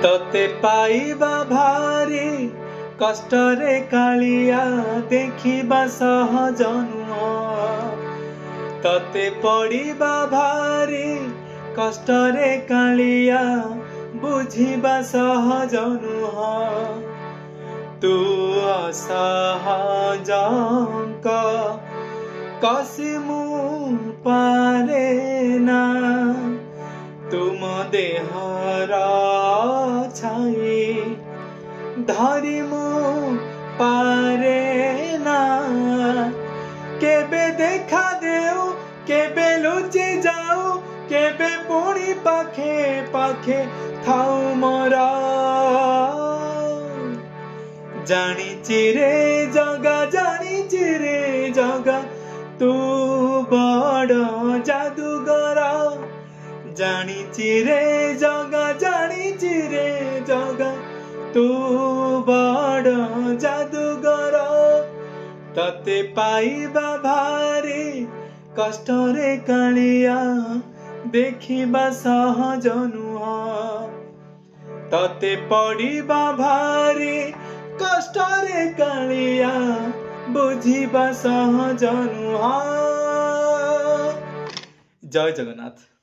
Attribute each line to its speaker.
Speaker 1: तोते पाइबा भारी कष्टरे कालिया देखिबा सहज नुह। तोते पड़िबा भारी कष्टरे कालिया बुझिबा सहज नुह। तू असहजंक कसिमु पारे ना तुम देहर छाई धरिमु पारे ना। केबे देखा देऊ केबे लुचि जाऊ केबे पुणी पाखे पाखे थाऊ मोरा। जानिछि रे जगा जानिछि रे जगा तू बड़ जादूगर। जानिछि रे जगा जानिछि रे जगा तू बड़ जादूगर। तते पाइबा भारी कष्टरे कालिया देखिबा सहज नुह। तते पड़िबा भारी कष्टरे कालिया बुझिबा सहज नुह। जय जगन्नाथ।